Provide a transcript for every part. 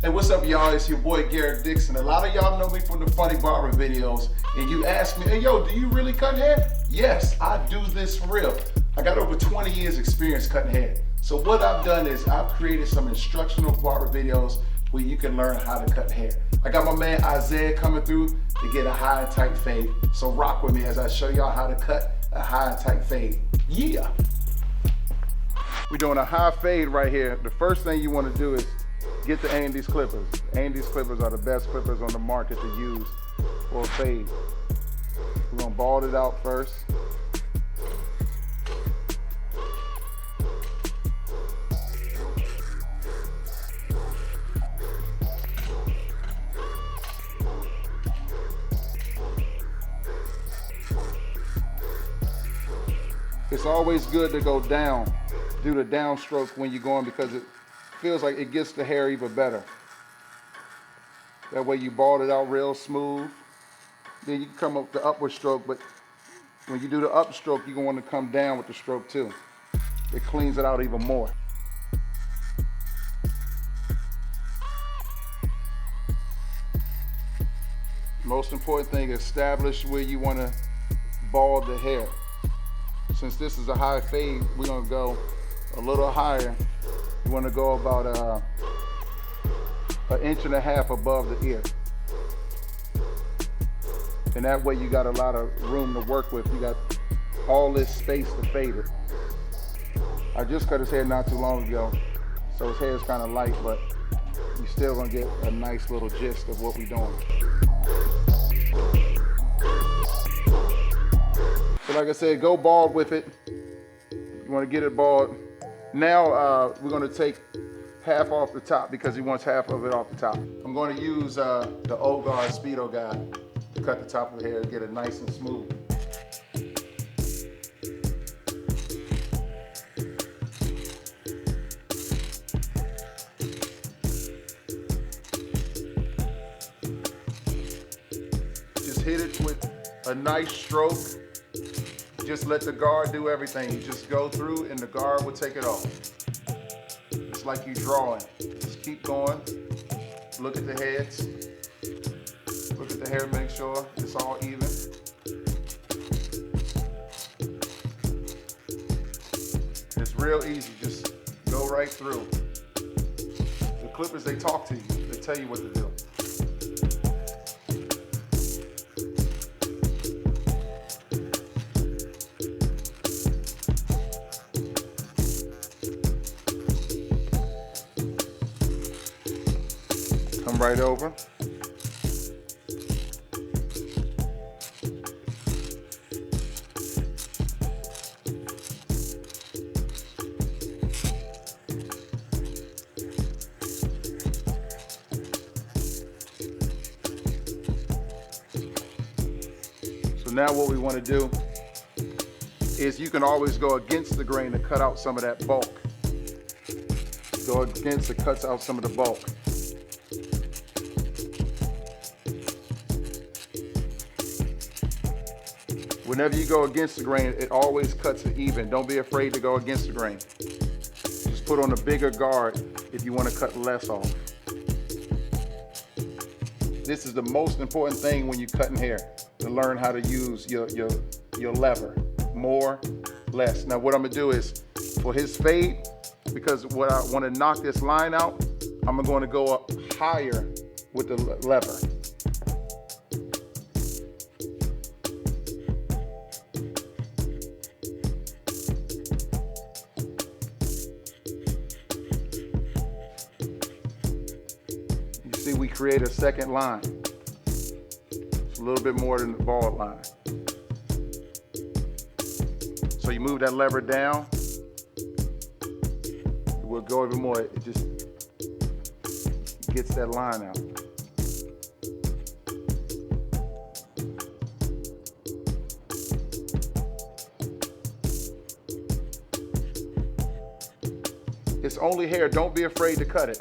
Hey, what's up, y'all? It's your boy Garrick Dixon. A lot of y'all know me from the funny barber videos, and you ask me, hey, yo, do you really cut hair? Yes, I do this for real. I got over 20 years experience cutting hair. So what I've done is I've created some instructional barber videos where you can learn how to cut hair. I got my man Isaiah coming through to get a high and tight fade. So rock with me as I show y'all how to cut a high and tight fade. Yeah. We're doing a high fade right here. The first thing you want to do is get the Andes clippers. Andes clippers are the best clippers on the market to use for a fade. We're gonna bald it out first. It's always good to go down, do the downstroke when you're going, because it feels like it gets the hair even better. That way you bald it out real smooth. Then you can come up with the upward stroke, but when you do the upstroke, you're going to want to come down with the stroke too. It cleans it out even more. Most important thing, establish where you want to bald the hair. Since this is a high fade, we're going to go a little higher. You want to go about an inch and a half above the ear. And that way you got a lot of room to work with. You got all this space to fade it. I just cut his hair not too long ago, so his hair is kind of light, but you're still going to get a nice little gist of what we're doing. So like I said, go bald with it. You want to get it bald. Now we're going to take half off the top because he wants half of it off the top. I'm going to use the Old Guard Speedo guide to cut the top of the hair and get it nice and smooth. Just hit it with a nice stroke. Just let the guard do everything. You just go through and the guard will take it off. It's like you're drawing. Just keep going. Look at the heads. Look at the hair, make sure it's all even. It's real easy, just go right through. The clippers, they talk to you. They tell you what to do. Come right over. So now what we want to do is you can always go against the grain to cut out some of that bulk. Go against it, cuts out some of the bulk. Whenever you go against the grain, it always cuts it even. Don't be afraid to go against the grain. Just put on a bigger guard if you want to cut less off. This is the most important thing when you're cutting hair, to learn how to use your lever. More, less. Now what I'm gonna do is, for his fade, because what I want to knock this line out, I'm going to go up higher with the lever. See, we create a second line. It's a little bit more than the bald line. So you move that lever down, we'll go even more. It just gets that line out. It's only hair, don't be afraid to cut it.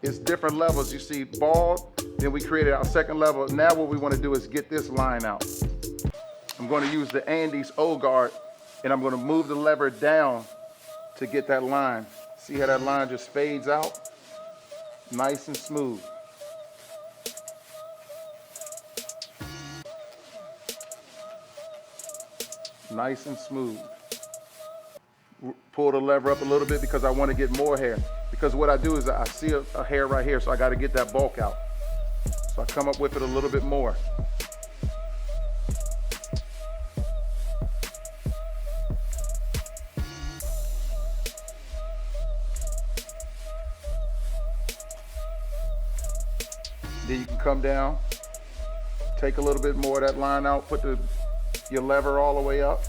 It's different levels. You see bald, then we created our second level. Now what we want to do is get this line out. I'm going to use the Andes O-Guard, and I'm going to move the lever down to get that line. See how that line just fades out? Nice and smooth. Nice and smooth. Pull the lever up a little bit because I want to get more hair. Because what I do is I see a hair right here, so I got to get that bulk out. So I come up with it a little bit more. Then you can come down, take a little bit more of that line out, put your lever all the way up.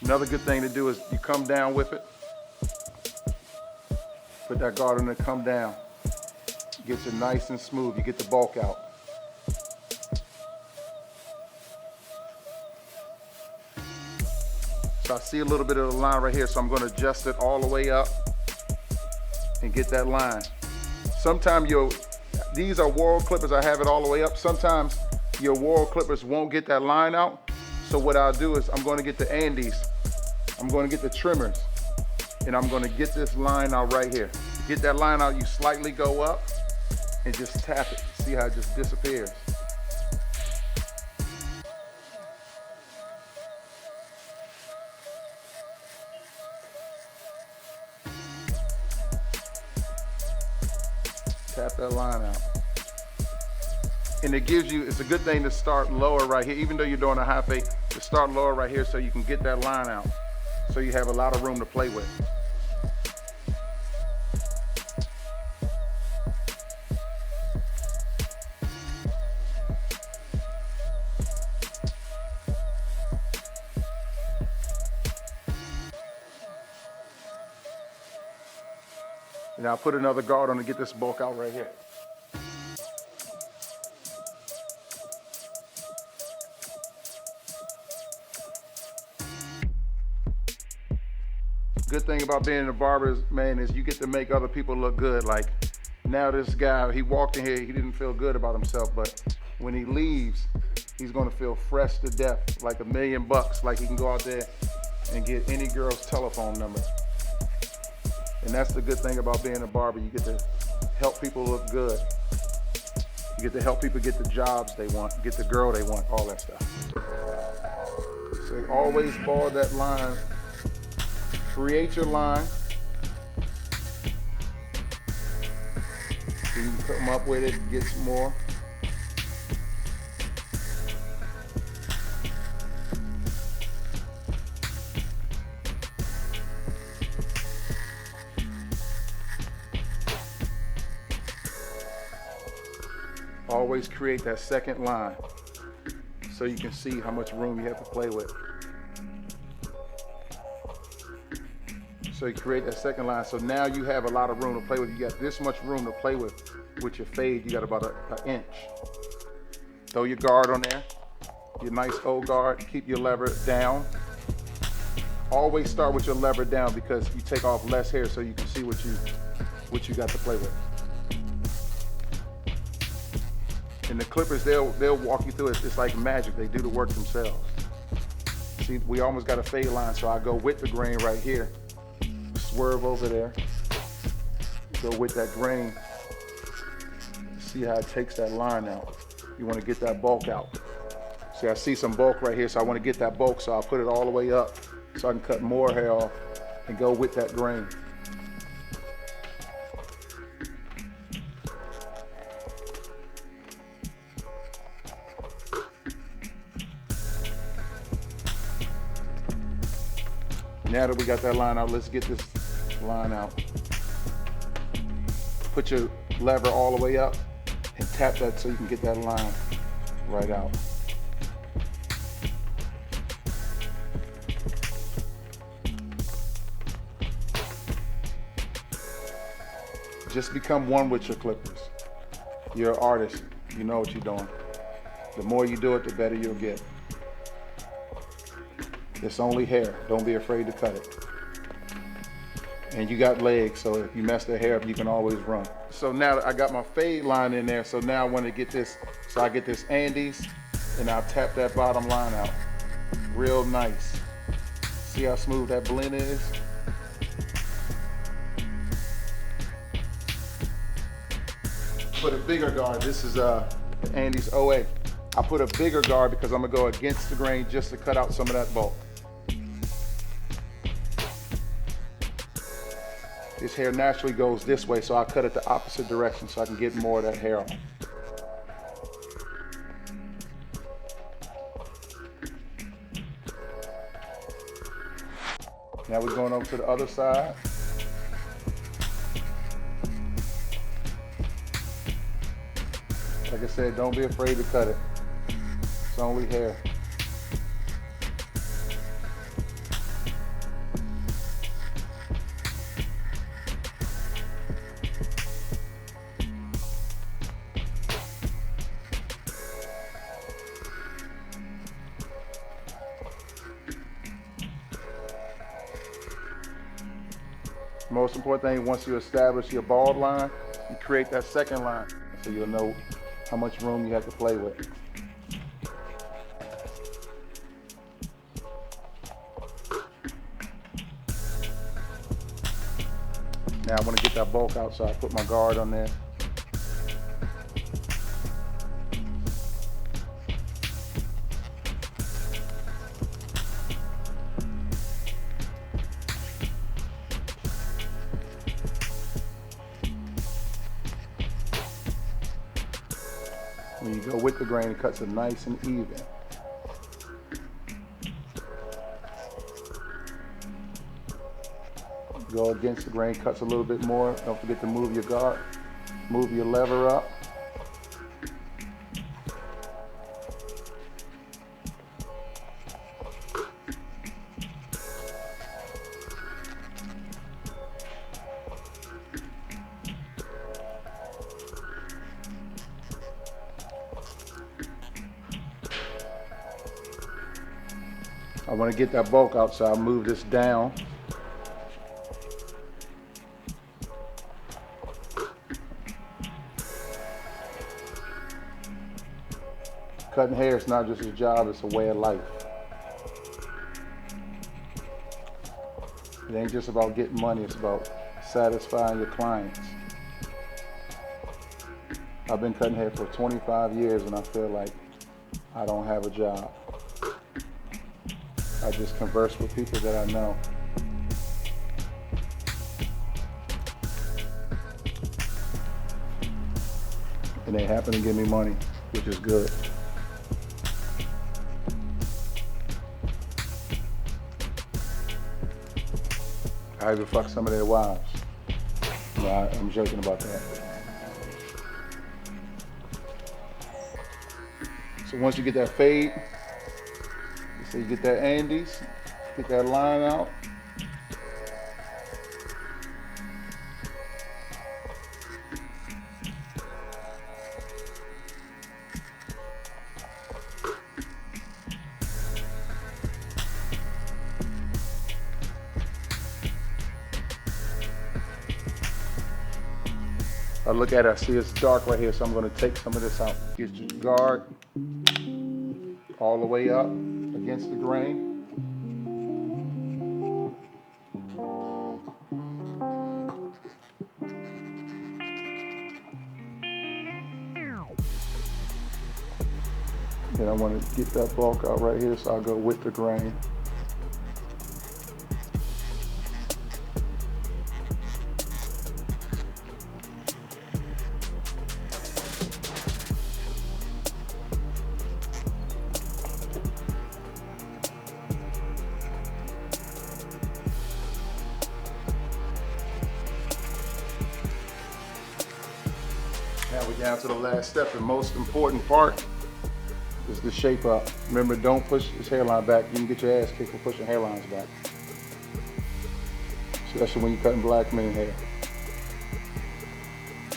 Another good thing to do is you come down with it, put that guard on it, come down. Gets it nice and smooth, you get the bulk out. So I see a little bit of the line right here, so I'm gonna adjust it all the way up and get that line. Sometimes these are World clippers, I have it all the way up. Sometimes your World clippers won't get that line out. So what I'll do is I'm gonna get the Andes, I'm gonna get the trimmers, and I'm gonna get this line out right here. To get that line out, you slightly go up and just tap it. See how it just disappears. Tap that line out. And it gives you, it's a good thing to start lower right here, even though you're doing a high fade, to start lower right here so you can get that line out. So you have a lot of room to play with. Now I'll put another guard on to get this bulk out right here. Good thing about being a barber, man, is you get to make other people look good. Like now this guy, he walked in here, he didn't feel good about himself, but when he leaves, he's gonna feel fresh to death, like $1 million bucks, like he can go out there and get any girl's telephone number. And that's the good thing about being a barber. You get to help people look good. You get to help people get the jobs they want, get the girl they want, all that stuff. So always follow that line. Create your line. So you can come up with it, get some more. Always create that second line so you can see how much room you have to play with. So you create that second line, so now you have a lot of room to play with. You got this much room to play with your fade. You got about an inch. Throw your guard on there, your nice old guard, keep your lever down. Always start with your lever down because you take off less hair so you can see what you got to play with. And the clippers, they'll walk you through it. It's like magic. They do the work themselves. See, we almost got a fade line, so I go with the grain right here. Swerve over there. Go with that grain. See how it takes that line out. You want to get that bulk out. See, I see some bulk right here, so I want to get that bulk, so I'll put it all the way up so I can cut more hair off and go with that grain. Now that we got that line out, let's get this line out. Put your lever all the way up and tap that so you can get that line right out. Just become one with your clippers. You're an artist, you know what you're doing. The more you do it, the better you'll get. It's only hair. Don't be afraid to cut it. And you got legs, so if you mess the hair up, you can always run. So now I got my fade line in there, so now I want to get this, so I get this Andes, and I'll tap that bottom line out. Real nice. See how smooth that blend is? Put a bigger guard. This is the Andes OA. I put a bigger guard because I'm gonna go against the grain just to cut out some of that bulk. This hair naturally goes this way, so I cut it the opposite direction so I can get more of that hair on. Now we're going over to the other side. Like I said, don't be afraid to cut it. It's only hair. Most important thing, once you establish your bald line, you create that second line so you'll know how much room you have to play with. Now I want to get that bulk out, so I put my guard on there. When you go with the grain, it cuts it nice and even. Go against the grain, cuts a little bit more. Don't forget to move your guard, move your lever up. I want to get that bulk out, so I'll move this down. Cutting hair is not just a job, it's a way of life. It ain't just about getting money, it's about satisfying your clients. I've been cutting hair for 25 years and I feel like I don't have a job. I just converse with people that I know. And they happen to give me money, which is good. I even fuck some of their wives. No, I'm joking about that. So once you get that fade, so you get that Andes, get that line out. I look at it, I see it's dark right here, so I'm going to take some of this out. Get your guard all the way up against the grain. Then I want to get that bulk out right here, so I'll go with the grain. Now we're down to the last step. The most important part is the shape up. Remember, don't push this hairline back. You can get your ass kicked for pushing hairlines back. Especially when you're cutting black men hair.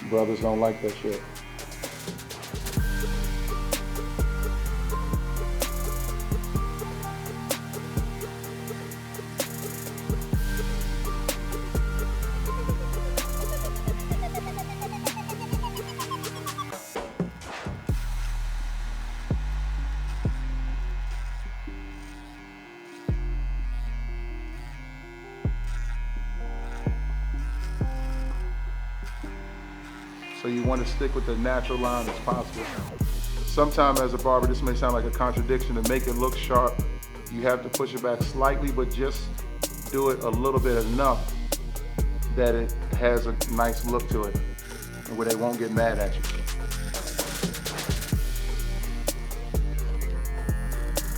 Brothers don't like that shit. So you want to stick with the natural line as possible. Sometimes as a barber, this may sound like a contradiction. To make it look sharp, you have to push it back slightly, but just do it a little bit enough that it has a nice look to it and where they won't get mad at you.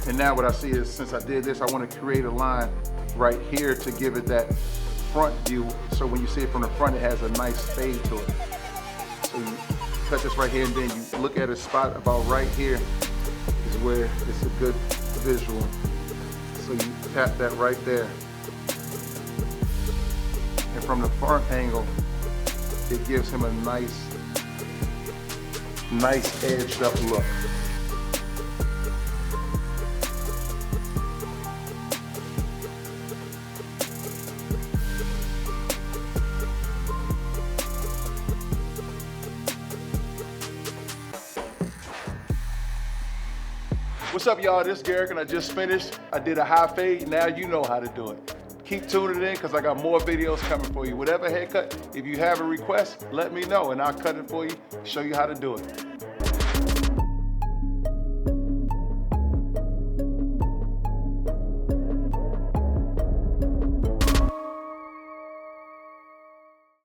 And now what I see is, since I did this, I want to create a line right here to give it that front view. So when you see it from the front, it has a nice fade to it. So you cut this right here, and then you look at a spot about right here is where it's a good visual. So you tap that right there. And from the front angle, it gives him a nice edged up look. What's up, y'all? This is Garrick, and I just finished. I did a high fade. Now you know how to do it. Keep tuning in, because I got more videos coming for you. Whatever haircut, if you have a request, let me know, and I'll cut it for you, show you how to do it.